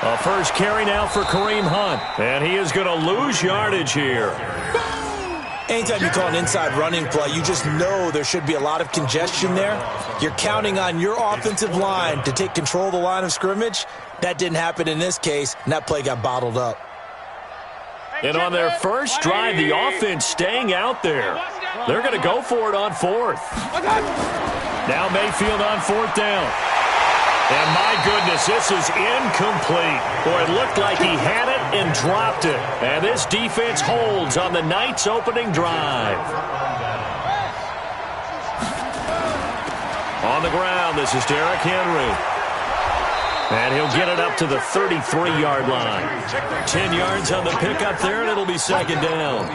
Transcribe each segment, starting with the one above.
A first carry now for Kareem Hunt. And he is going to lose yardage here. Anytime you call an inside running play, you just know there should be a lot of congestion there. You're counting on your offensive line to take control of the line of scrimmage. That didn't happen in this case, and that play got bottled up. And on their first drive, the offense staying out there. They're going to go for it on fourth. Now Mayfield on fourth down. And my goodness, this is incomplete. Boy, it looked like he had it and dropped it. And this defense holds on the night's opening drive. On the ground, this is Derrick Henry. And he'll get it up to the 33-yard line. 10 yards on the pickup there, and it'll be second down.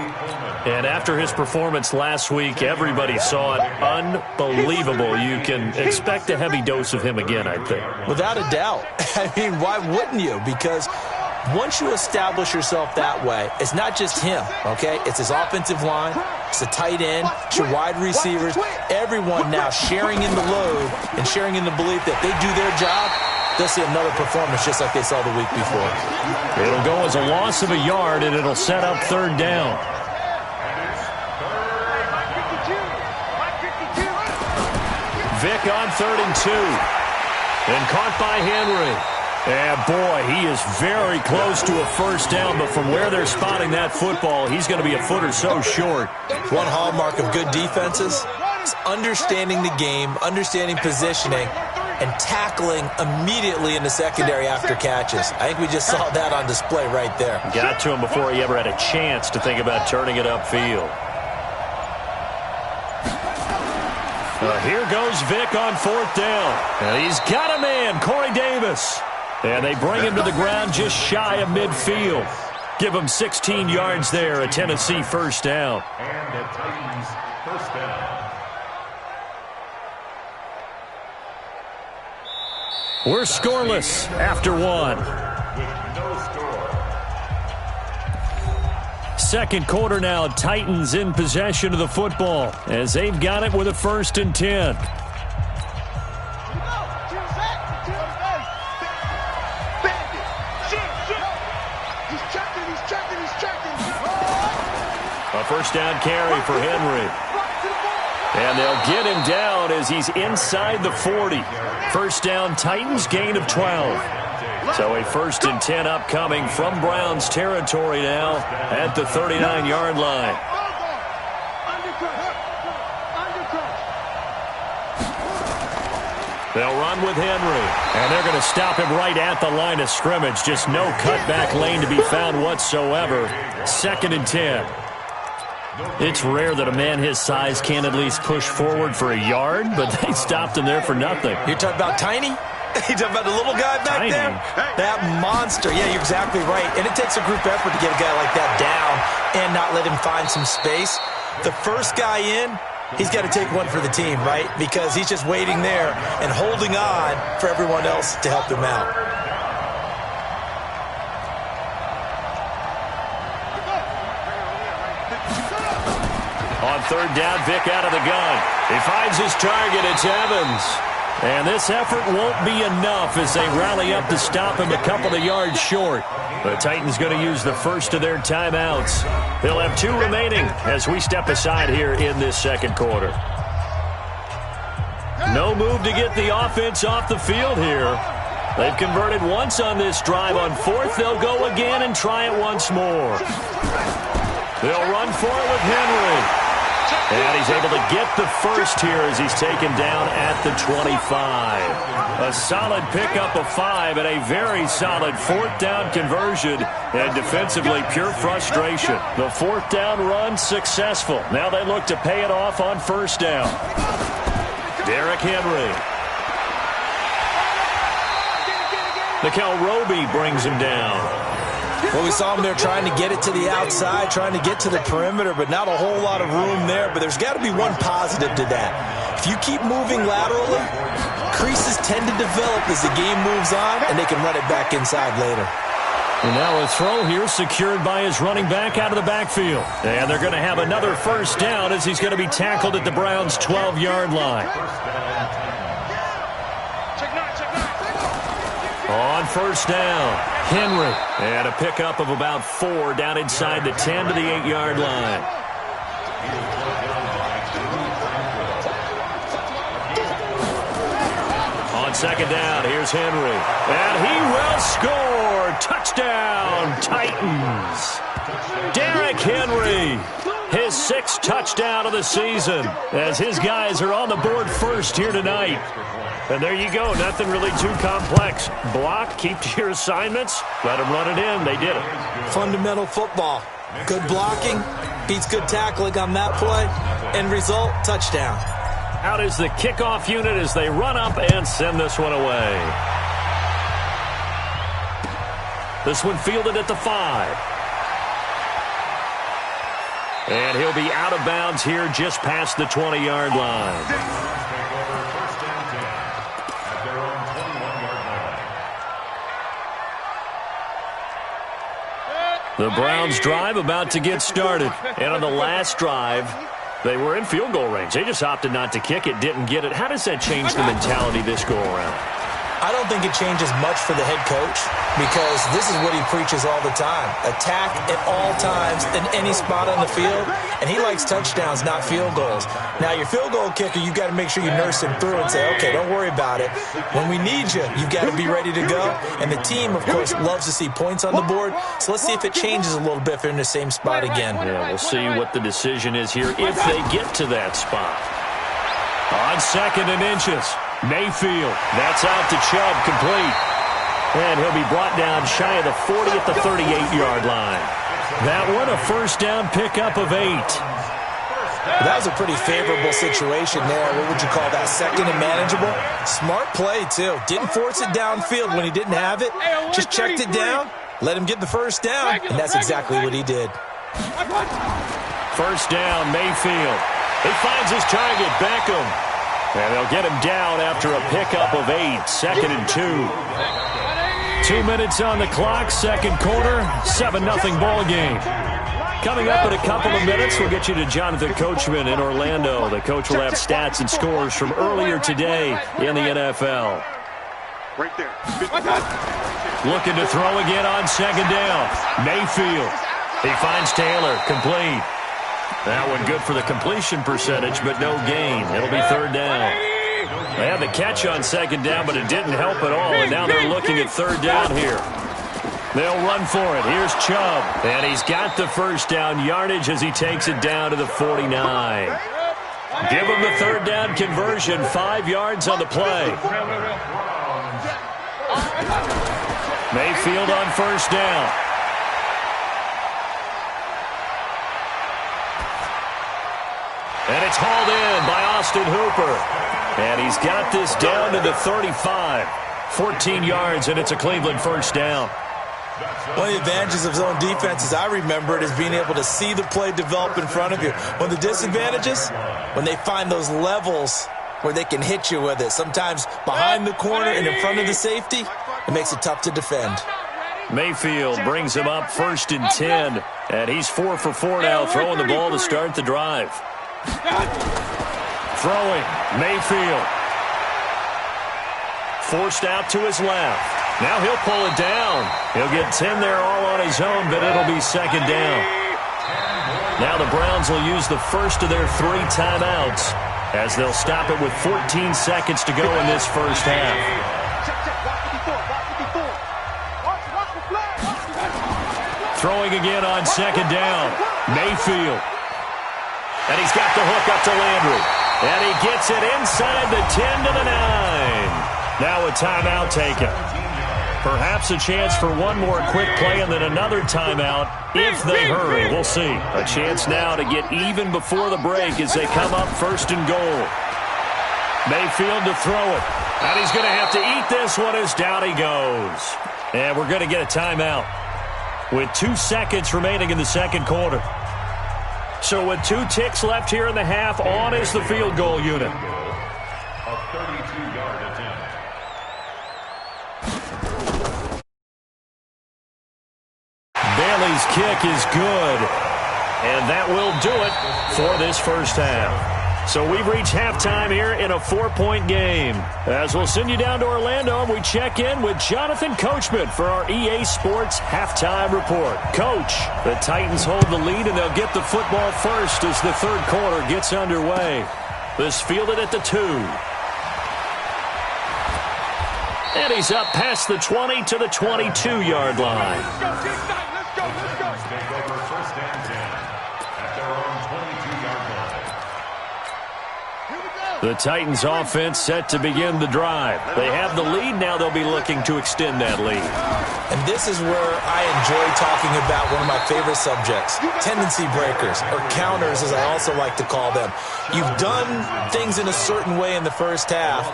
And after his performance last week, everybody saw it. Unbelievable. You can expect a heavy dose of him again, I think. Without a doubt. I mean, why wouldn't you? Because once you establish yourself that way, it's not just him, okay? It's his offensive line, it's the tight end, it's your wide receivers, everyone now sharing in the load and sharing in the belief that they do their job. They'll see another performance just like they saw the week before. It'll go as a loss of a yard, and it'll set up third down. Vick on 3rd and 2. And caught by Henry. And, boy, he is very close to a first down, but from where they're spotting that football, he's going to be a foot or so short. One hallmark of good defenses is understanding the game, understanding positioning, and tackling immediately in the secondary after catches. I think we just saw that on display right there. Got to him before he ever had a chance to think about turning it upfield. Here goes Vick on 4th down. And he's got a man, Corey Davis. And they bring him to the ground just shy of midfield. Give him 16 yards there, a Tennessee first down. And the Titans first down. We're scoreless after one. With no score. Second quarter now, Titans in possession of the football as they've got it with a 1st and 10. A first down carry for Henry. And they'll get him down as he's inside the 40. First down, Titans, gain of 12. So a 1st and 10 upcoming from Browns territory now at the 39-yard line. They'll run with Henry, and they're going to stop him right at the line of scrimmage. Just no cutback lane to be found whatsoever. 2nd and 10. It's rare that a man his size can't at least push forward for a yard, but they stopped him there for nothing. You're talking about Tiny? You're talking about the little guy back there? That monster. Yeah, you're exactly right. And it takes a group effort to get a guy like that down and not let him find some space. The first guy in, he's got to take one for the team, right? Because he's just waiting there and holding on for everyone else to help him out. On 3rd down, Vick out of the gun. He finds his target. It's Evans. And this effort won't be enough as they rally up to stop him a couple of yards short. The Titans going to use the first of their timeouts. They'll have 2 remaining as we step aside here in this second quarter. No move to get the offense off the field here. They've converted once on this drive. On 4th, they'll go again and try it once more. They'll run for it with Henry. And he's able to get the first here as he's taken down at the 25. A solid pickup of 5 and a very solid 4th down conversion. And defensively, pure frustration. The 4th down run successful. Now they look to pay it off on 1st down. Derrick Henry. Nikel Roby brings him down. Well, we saw him there trying to get it to the outside, trying to get to the perimeter, but not a whole lot of room there. But there's got to be one positive to that. If you keep moving laterally, creases tend to develop as the game moves on, and they can run it back inside later. And now a throw here secured by his running back out of the backfield. And they're going to have another first down as he's going to be tackled at the Browns' 12-yard line. On 1st down. Henry. And a pickup of about 4 down inside the 10 to the 8-yard line. On second down, here's Henry. And he will score. Touchdown, Titans. Derrick Henry. His 6th touchdown of the season as his guys are on the board first here tonight. And there you go. Nothing really too complex. Block, keep to your assignments, let them run it in. They did it. Fundamental football. Good blocking beats good tackling on that play. End result, touchdown. Out is the kickoff unit as they run up and send this one away. This one fielded at the 5. And he'll be out of bounds here just past the 20-yard line. The Browns drive about to get started. And on the last drive, they were in field goal range. They just opted not to kick it, didn't get it. How does that change the mentality this go around? I don't think it changes much for the head coach because this is what he preaches all the time. Attack at all times in any spot on the field, and he likes touchdowns, not field goals. Now, your field goal kicker, you've got to make sure you nurse him through and say, okay, don't worry about it. When we need you, you've got to be ready to go. And the team, of course, loves to see points on the board, so let's see if it changes a little bit if they're in the same spot again. Yeah, we'll see what the decision is here if they get to that spot. On 2nd and inches. Mayfield, that's out to Chubb, complete. And he'll be brought down shy of the 40 at the 38-yard line. That one, a first down pickup of 8. That was a pretty favorable situation there. What would you call that, 2nd and manageable? Smart play, too. Didn't force it downfield when he didn't have it. Just checked it down, let him get the first down, and that's exactly what he did. First down, Mayfield. He finds his target, Beckham. And they'll get him down after a pickup of 8, 2nd and 2. 2 minutes on the clock, second quarter, 7-0 ball game. Coming up in a couple of minutes, we'll get you to Jonathan Coachman in Orlando. The coach will have stats and scores from earlier today in the NFL. Right there. Looking to throw again on second down. Mayfield. He finds Taylor, complete. That one good for the completion percentage, but no gain. It'll be 3rd down. They had the catch on second down, but it didn't help at all, and now they're looking at 3rd down here. They'll run for it. Here's Chubb, and he's got the first down yardage as he takes it down to the 49. Give him the 3rd down conversion, 5 yards on the play. Mayfield on first down. And it's hauled in by Austin Hooper. And he's got this down to the 35. 14 yards, and it's a Cleveland first down. One of the advantages of zone defense, as I remember it, is being able to see the play develop in front of you. One of the disadvantages, when they find those levels where they can hit you with it, sometimes behind the corner and in front of the safety, it makes it tough to defend. Mayfield brings him up 1st and 10, and he's 4 for 4 now, throwing the ball to start the drive. Throwing, Mayfield. Forced out to his left. Now he'll pull it down. He'll get 10 there all on his own, but it'll be 2nd down. Now the Browns will use the first of their 3 timeouts as they'll stop it with 14 seconds to go in this first half. Throwing again on 2nd down. Mayfield. And he's got the hook up to Landry. And he gets it inside the 10 to the 9. Now a timeout taken. Perhaps a chance for one more quick play and then another timeout if they hurry. We'll see. A chance now to get even before the break as they come up 1st and goal. Mayfield to throw it. And he's going to have to eat this one as down he goes. And we're going to get a timeout with 2 seconds remaining in the second quarter. So with 2 ticks left here in the half, on is the field goal unit. A 32-yard attempt. Bailey's kick is good. And that will do it for this first half. So we've reached halftime here in a 4-point game. As we'll send you down to Orlando, and we check in with Jonathan Coachman for our EA Sports Halftime Report. Coach, the Titans hold the lead, and they'll get the football first as the third quarter gets underway. This fielded at the 2. And he's up past the 20 to the 22-yard line. Let's go. Take over first and 10 at their own 22-yard line. The Titans offense set to begin the drive. They have the lead. Now they'll be looking to extend that lead. And this is where I enjoy talking about one of my favorite subjects, tendency breakers, or counters as I also like to call them. You've done things in a certain way in the first half,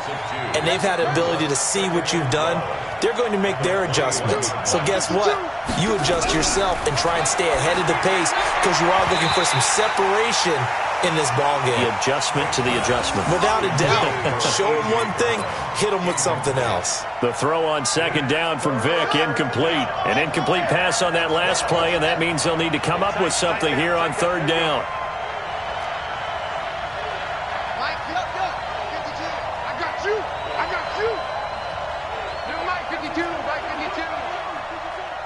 and they've had the ability to see what you've done. They're going to make their adjustments. So guess what? You adjust yourself and try and stay ahead of the pace because you are looking for some separation in this ball game. The adjustment to the adjustment. Without a doubt. Show them one thing, hit them with something else. The throw on second down from Vick, incomplete. An incomplete pass on that last play, and that means they'll need to come up with something here on third down. Mike, I got you. Mike 52, Mike 52.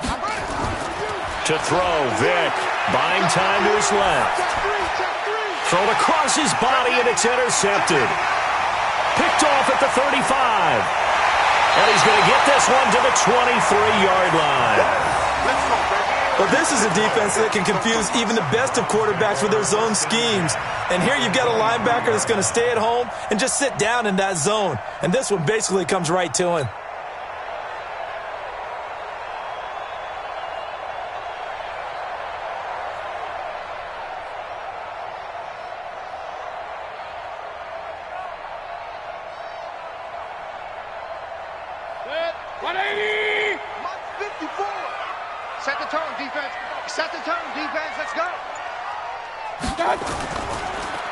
I'm ready. To throw, Vick, buying time to his left. Check three. Thrown across his body, and it's intercepted. Picked off at the 35. And he's going to get this one to the 23-yard line. Let's go, baby. Well, this is a defense that can confuse even the best of quarterbacks with their zone schemes. And here you've got a linebacker that's going to stay at home and just sit down in that zone. And this one basically comes right to him.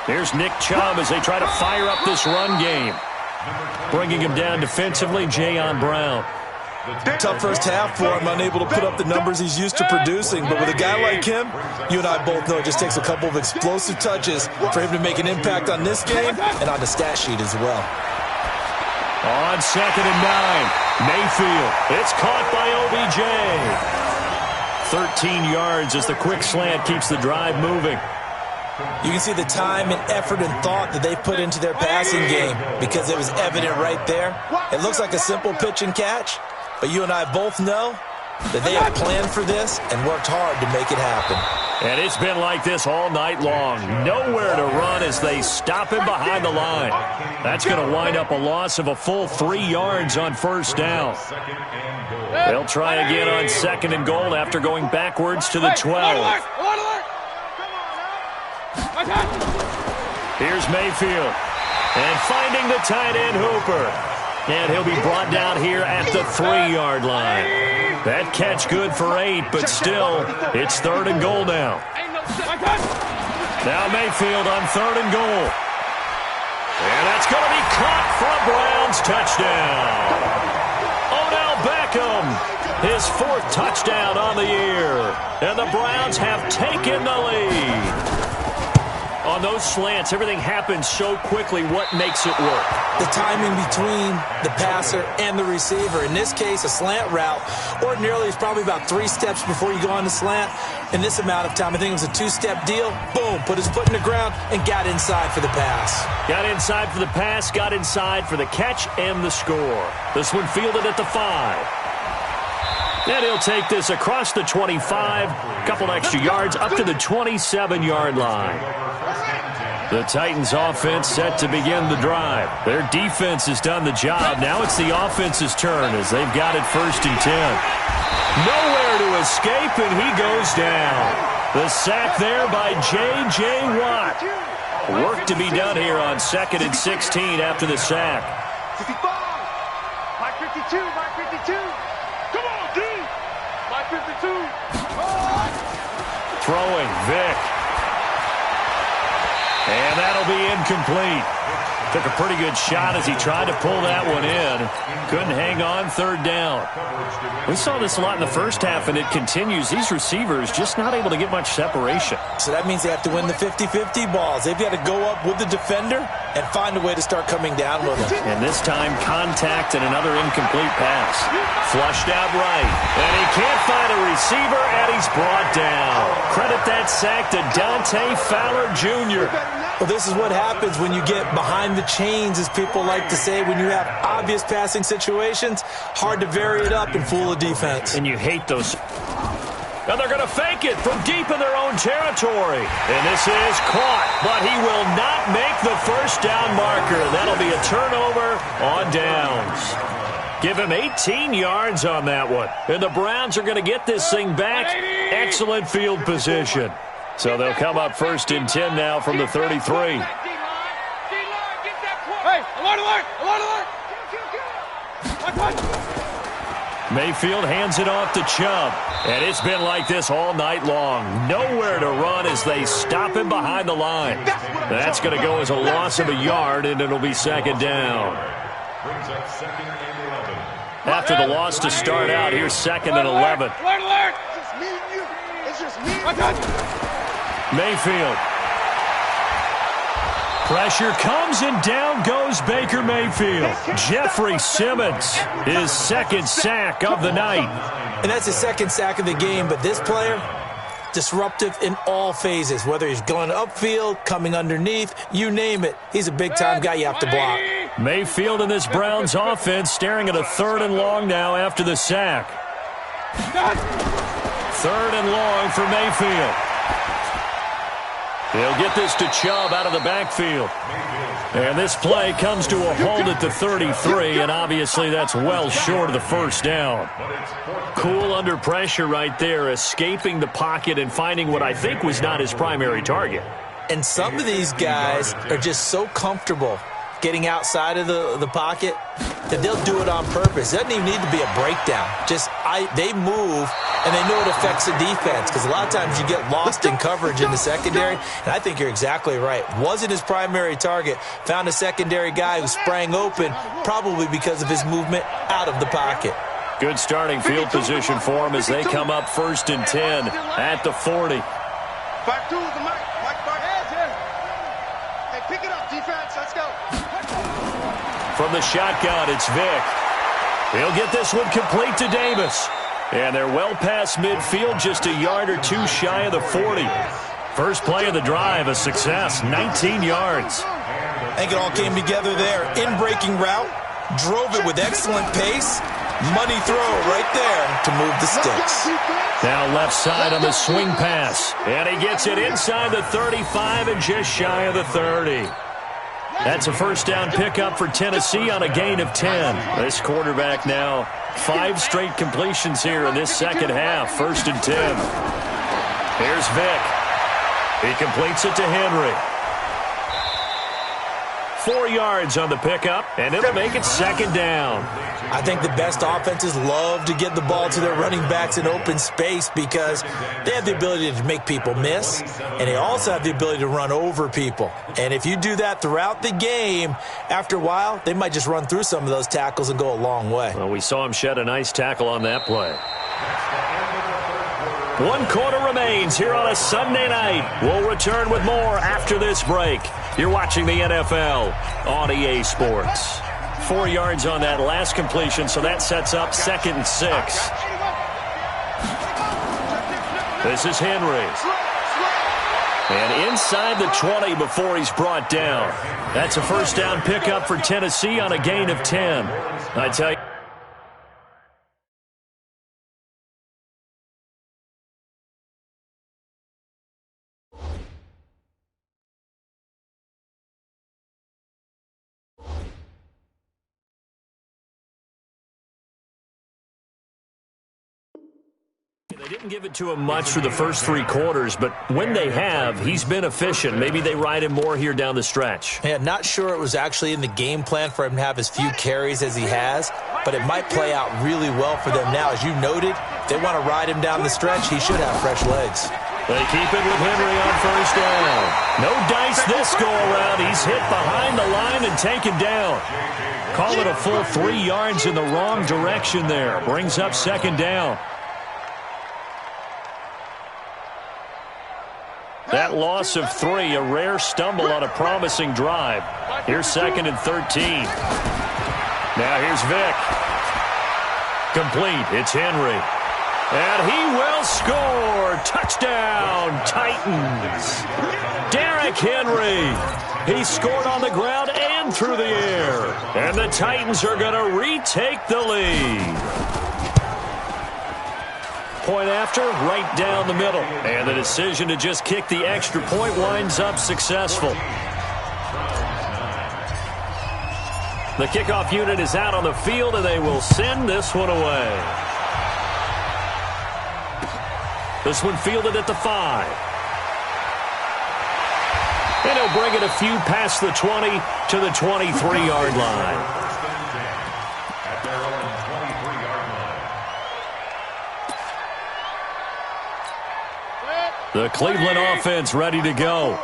Here's Nick Chubb as they try to fire up this run game. Bringing him down defensively, Jayon Brown. Tough first half for him, unable to put up the numbers he's used to producing. But with a guy like him, you and I both know it just takes a couple of explosive touches for him to make an impact on this game and on the stat sheet as well. On second and 9, Mayfield. It's caught by OBJ. 13 yards as the quick slant keeps the drive moving. You can see the time and effort and thought that they put into their passing game because it was evident right there. It looks like a simple pitch and catch, but you and I both know that they have planned for this and worked hard to make it happen. And it's been like this all night long. Nowhere to run as they stop him behind the line. That's going to wind up a loss of a full 3 yards on first down. They'll try again on second and goal after going backwards to the 12. Here's Mayfield. And finding the tight end Hooper. And he'll be brought down here at the 3-yard line. That catch good for 8, but still, it's third and goal now. Now Mayfield on third and goal. And that's going to be caught for a Browns touchdown. Odell Beckham, his 4th touchdown on the year. And the Browns have taken the lead. On those slants, everything happens so quickly. What makes it work? The timing between the passer and the receiver. In this case, a slant route ordinarily is probably about 3 steps before you go on the slant. In this amount of time, I think it was a 2-step deal. Boom, put his foot in the ground and got inside for the pass. Got inside for the pass, got inside for the catch and the score. This one fielded at the 5. And he'll take this across the 25, a couple extra yards up to the 27-yard line. The Titans offense set to begin the drive. Their defense has done the job. Now it's the offense's turn as they've got it first and 10. Nowhere to escape, and he goes down. The sack there by J.J. Watt. Work to be done here on second and 16 after the sack. 55. Mike 52. Mike 52. Come on, D. Mike 52. Throwing, Vick. And that'll be incomplete. Took a pretty good shot as he tried to pull that one in. Couldn't hang on, third down. We saw this a lot in the first half, and it continues. These receivers just not able to get much separation. So that means they have to win the 50-50 balls. They've got to go up with the defender and find a way to start coming down with him. And this time, contact and another incomplete pass. Flushed out right. And he can't find a receiver, and he's brought down. Credit that sack to Dante Fowler Jr. Well, this is what happens when you get behind the chains, as people like to say. When you have obvious passing situations, hard to vary it up and fool a defense. And you hate those. And they're going to fake it from deep in their own territory. And this is caught, but he will not make the first down marker. That'll be a turnover on downs. Give him 18 yards on that one. And the Browns are going to get this thing back. Excellent field position. So they'll come up first and 10 now from the 33. Hey, alert! Mayfield hands it off to Chubb. And it's been like this all night long. Nowhere to run as they stop him behind the line. That's going to go as a loss of a yard, and it'll be second down. Brings up second and 11. After the loss to start out, here's second and 11. Alert! It's just me and you. It's just me. Mayfield. Pressure comes and down goes Baker Mayfield. Jeffrey Simmons, his second sack of the night. And that's his second sack of the game, but this player, disruptive in all phases, whether he's going upfield, coming underneath, you name it. He's a big-time guy you have to block. Mayfield in this Browns offense staring at a third and long now after the sack. Third and long for Mayfield. He'll get this to Chubb out of the backfield. And this play comes to a halt at the 33, and obviously that's well short of the first down. Cool under pressure right there, escaping the pocket and finding what I think was not his primary target. And some of these guys are just so comfortable getting outside of the pocket that they'll do it on purpose. It doesn't even need to be a breakdown. They move, and they know it affects the defense, because a lot of times you get lost in coverage in the secondary, and I think you're exactly right. Wasn't his primary target. Found a secondary guy who sprang open, probably because of his movement out of the pocket. Good starting field position for him as they come up first and 10 at the 40. 5-2 with the mic. Hey, pick it up, defense. Let's go. From the shotgun, it's Vick. He'll get this one complete to Davis. And they're well past midfield, just a yard or two shy of the 40. First play of the drive, a success, 19 yards. I think it all came together there. In-breaking route, drove it with excellent pace. Money throw right there to move the sticks. Now left side on the swing pass. And he gets it inside the 35 and just shy of the 30. That's a first down pickup for Tennessee on a gain of 10. This quarterback now 5 straight completions here in this second half. First and 10. Here's Vick. He completes it to Henry. 4 yards on the pickup, and it'll make it second down. I think the best offenses love to get the ball to their running backs in open space because they have the ability to make people miss, and they also have the ability to run over people. And if you do that throughout the game, after a while, they might just run through some of those tackles and go a long way. Well, we saw him shed a nice tackle on that play. 1 quarter remains here on a Sunday night. We'll return with more after this break. You're watching the NFL on EA Sports. 4 yards on that last completion, so that sets up second and 6. This is Henry. And inside the 20 before he's brought down. That's a first down pickup for Tennessee on a gain of 10. I tell you. They didn't give it to him much for the first 3 quarters, but when they have, he's been efficient. Maybe they ride him more here down the stretch. Yeah, not sure it was actually in the game plan for him to have as few carries as he has, but it might play out really well for them now. As you noted, if they want to ride him down the stretch, he should have fresh legs. They keep it with Henry on first down. No dice this go-around. He's hit behind the line and taken down. Call it a full 3 yards in the wrong direction there. Brings up second down. That loss of 3, a rare stumble on a promising drive. Here's 2nd and 13. Now here's Vick. Complete. It's Henry. And he will score. Touchdown, Titans. Derrick Henry. He scored on the ground and through the air. And the Titans are going to retake the lead. Point after, right down the middle. And the decision to just kick the extra point winds up successful. The kickoff unit is out on the field, and they will send this one away. This one fielded at the 5. And he'll bring it a few past the 20 to the 23-yard line. At their own 23-yard line. The Cleveland offense ready to go.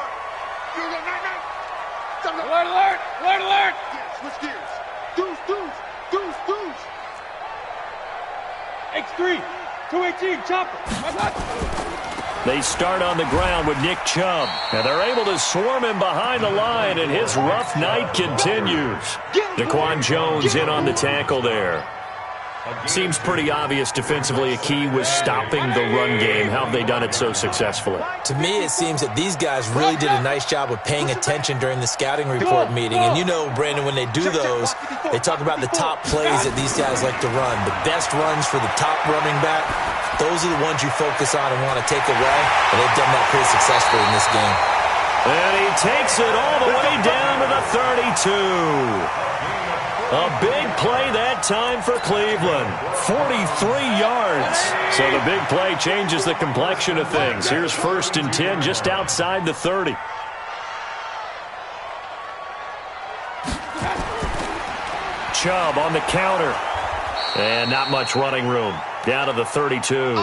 Alert, alert, alert, alert. Switch gears. Deuce, deuce, deuce, deuce. X3, 218, chopper. They start on the ground with Nick Chubb. And they're able to swarm him behind the line, and his rough night continues. Daquan Jones in on the tackle there. Seems pretty obvious defensively a key was stopping the run game. How have they done it so successfully? To me, it seems that these guys really did a nice job of paying attention during the scouting report meeting. And you know, Brandon, when they do those, they talk about the top plays that these guys like to run. The best runs for the top running back, those are the ones you focus on and want to take away. And they've done that pretty successfully in this game. And he takes it all the way down to the 32. A big play that time for Cleveland. 43 yards. So the big play changes the complexion of things. Here's 1st and 10 just outside the 30. Chubb on the counter. And not much running room. Down to the 32.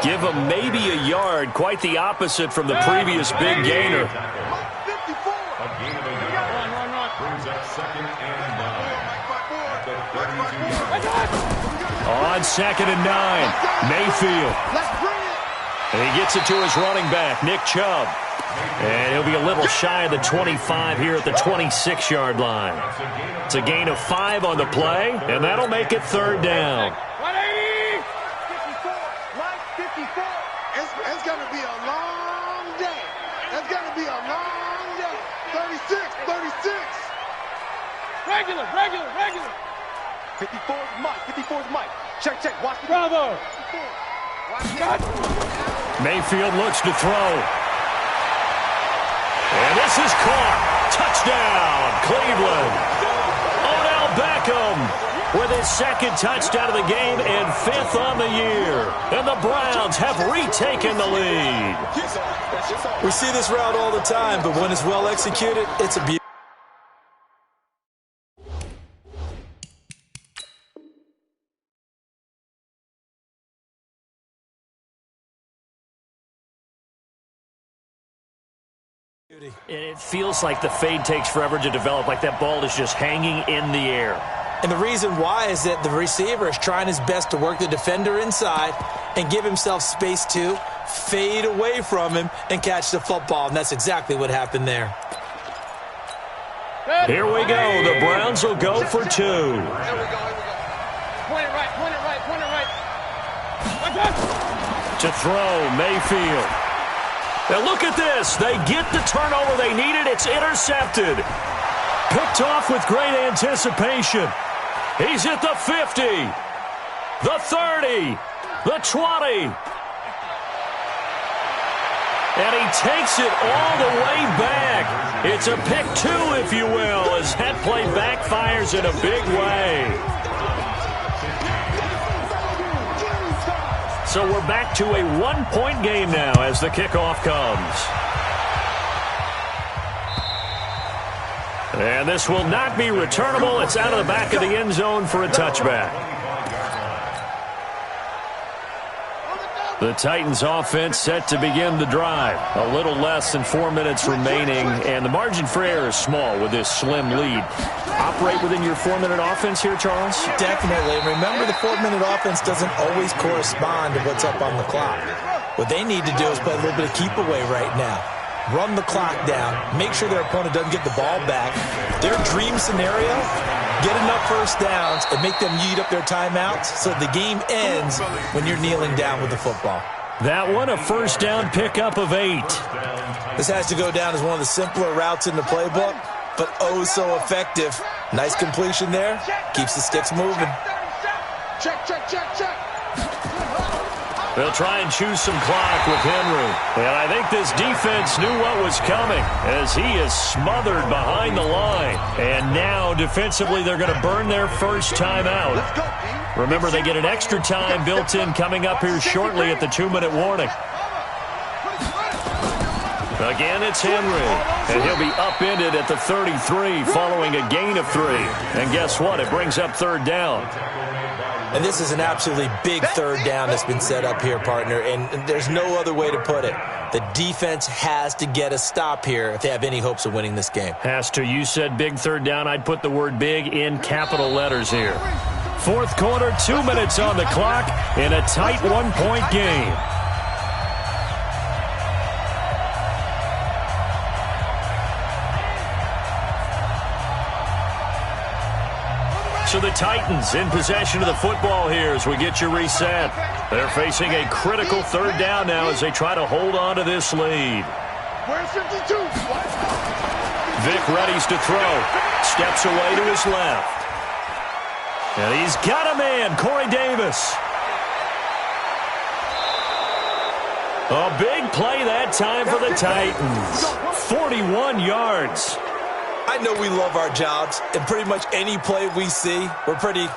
Give him maybe a yard. Quite the opposite from the previous big gainer. A gain of a yard. Brings up 2nd and 9. On 2nd and 9, Mayfield. And he gets it to his running back, Nick Chubb. And he'll be a little shy of the 25 here at the 26-yard line. It's a gain of 5 on the play, and that'll make it 3rd down. 180! 54! It's going to be a long day. It's going to be a long day. 36! Regular! 54 is Mike. Check. Watch the Bravo. 54. Mayfield looks to throw. And this is caught. Touchdown, Cleveland. Odell Beckham with his 2nd touchdown of the game and 5th on the year. And the Browns have retaken the lead. We see this route all the time, but when it's well executed, it's a beauty. It feels like the fade takes forever to develop, like that ball is just hanging in the air. And the reason why is that the receiver is trying his best to work the defender inside and give himself space to fade away from him and catch the football, and that's exactly what happened there. Here we go. The Browns will go for 2. Here we go. Point it right. To throw, Mayfield. Now look at this. They get the turnover they needed. It's intercepted. Picked off with great anticipation. He's at the 50, the 30, the 20. And he takes it all the way back. It's a pick 2, if you will, as that play backfires in a big way. So we're back to a 1-point game now as the kickoff comes. And this will not be returnable. It's out of the back of the end zone for a touchback. The Titans offense set to begin the drive. A little less than 4 minutes remaining, and the margin for error is small with this slim lead. Operate within your 4-minute offense here, Charles? Definitely. And remember, the 4-minute offense doesn't always correspond to what's up on the clock. What they need to do is play a little bit of keep away right now. Run the clock down. Make sure their opponent doesn't get the ball back. Their dream scenario, get enough first downs and make them eat up their timeouts so the game ends when you're kneeling down with the football. That one, a first down pickup of 8. This has to go down as one of the simpler routes in the playbook, but oh so effective. Nice completion there. Keeps the sticks moving. Check, check, check, check. They'll try and choose some clock with Henry. And I think this defense knew what was coming as he is smothered behind the line. And now, defensively, they're going to burn their first timeout. Remember, they get an extra time built in coming up here shortly at the 2-minute warning. Again, it's Henry. And he'll be upended at the 33 following a gain of 3. And guess what? It brings up third down. And this is an absolutely big third down that's been set up here, partner, and there's no other way to put it. The defense has to get a stop here if they have any hopes of winning this game. Has to. You said big third down. I'd put the word big in capital letters here. Fourth quarter, 2 minutes on the clock in a tight 1-point game. So the Titans in possession of the football here as we get you reset. They're facing a critical third down now as they try to hold on to this lead. Where's 52? Vic readies to throw. Steps away to his left. And he's got a man, Corey Davis. A big play that time for the Titans. 41 yards. I know we love our jobs, and pretty much any play we see, we're pretty,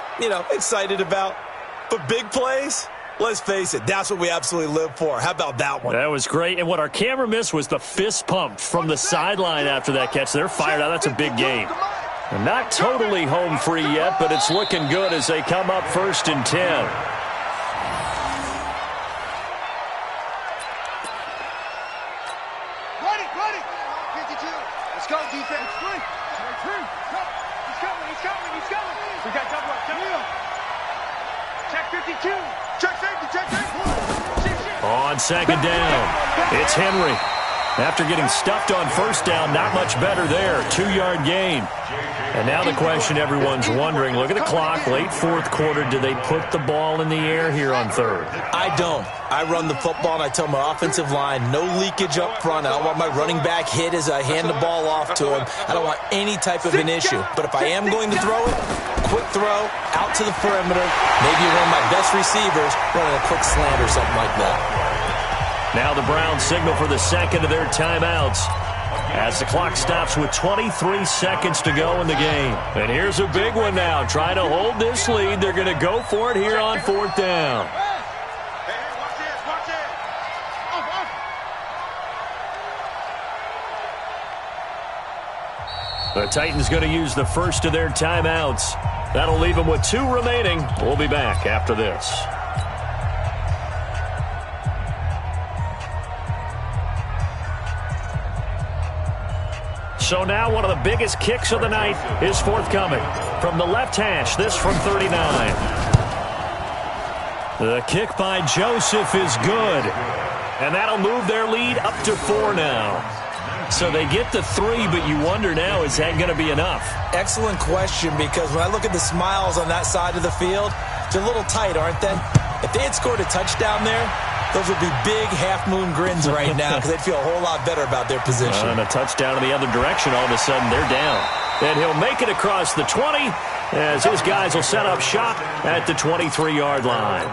excited about. But big plays, let's face it, that's what we absolutely live for. How about that one? That was great. And what our camera missed was the fist pump from the sideline after that catch. They're fired out. That's a big game. And not totally home free yet, but it's looking good as they come up 1st and 10. On second down, it's Henry. After getting stuffed on first down, not much better there. 2-yard gain. And now the question everyone's wondering, look at the clock, late fourth quarter, do they put the ball in the air here on third? I don't. I run the football and I tell my offensive line, no leakage up front. I don't want my running back hit as I hand the ball off to him. I don't want any type of an issue. But if I am going to throw it, quick throw, out to the perimeter, maybe one of my best receivers running a quick slant or something like that. Now the Browns signal for the second of their timeouts as the clock stops with 23 seconds to go in the game. And here's a big one now. Trying to hold this lead. They're going to go for it here on 4th down. The Titans going to use the first of their timeouts. That'll leave them with 2 remaining. We'll be back after this. So now one of the biggest kicks of the night is forthcoming. From the left hash, this from 39. The kick by Joseph is good. And that'll move their lead up to 4 now. So they get to 3, but you wonder now, is that going to be enough? Excellent question, because when I look at the smiles on that side of the field, they're a little tight, aren't they? If they had scored a touchdown there, those would be big half-moon grins right now because they'd feel a whole lot better about their position. And a touchdown in the other direction, all of a sudden they're down. And he'll make it across the 20 as his guys will set up shop at the 23-yard line.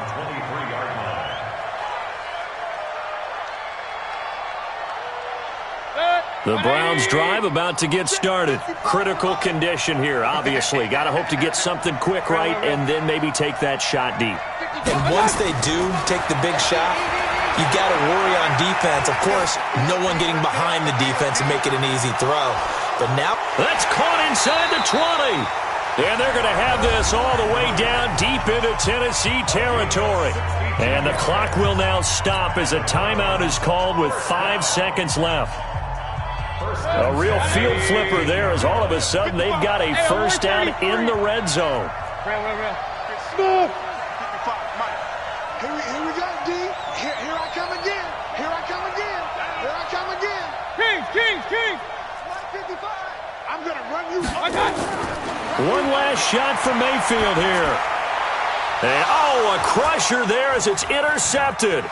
The Browns drive about to get started. Critical condition here, obviously. Got to hope to get something quick right and then maybe take that shot deep. And once they do take the big shot, you got to worry on defense. Of course, no one getting behind the defense and make it an easy throw. But now that's caught inside the 20. And they're going to have this all the way down deep into Tennessee territory. And the clock will now stop as a timeout is called with 5 seconds left. A real field flipper there as all of a sudden they've got a first down in the red zone. Here we go, D. Here I come again. Here I come again. Here I come again. King. 155. I'm going to run you. One last shot for Mayfield here. And, a crusher there as it's intercepted.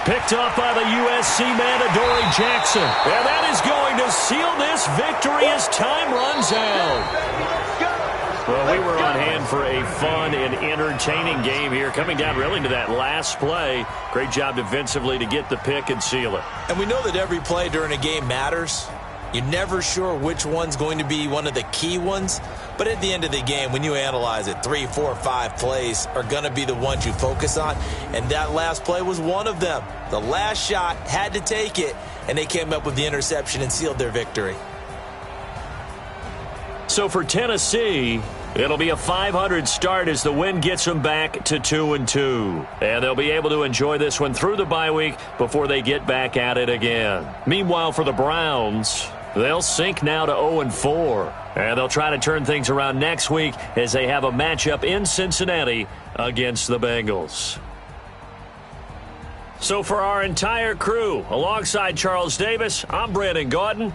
Picked up by the USC man, Adoree Jackson. And that is going to seal this victory as time runs out. Well, we were on hand for a fun and entertaining game here, coming down really to that last play. Great job defensively to get the pick and seal it. And we know that every play during a game matters. You're never sure which one's going to be one of the key ones. But at the end of the game, when you analyze it, 3, 4, 5 plays are going to be the ones you focus on. And that last play was one of them. The last shot had to take it, and they came up with the interception and sealed their victory. So for Tennessee, it'll be a 500 start as the win gets them back to 2-2. And they'll be able to enjoy this one through the bye week before they get back at it again. Meanwhile, for the Browns, they'll sink now to 0-4. And they'll try to turn things around next week as they have a matchup in Cincinnati against the Bengals. So for our entire crew, alongside Charles Davis, I'm Brandon Gaudin.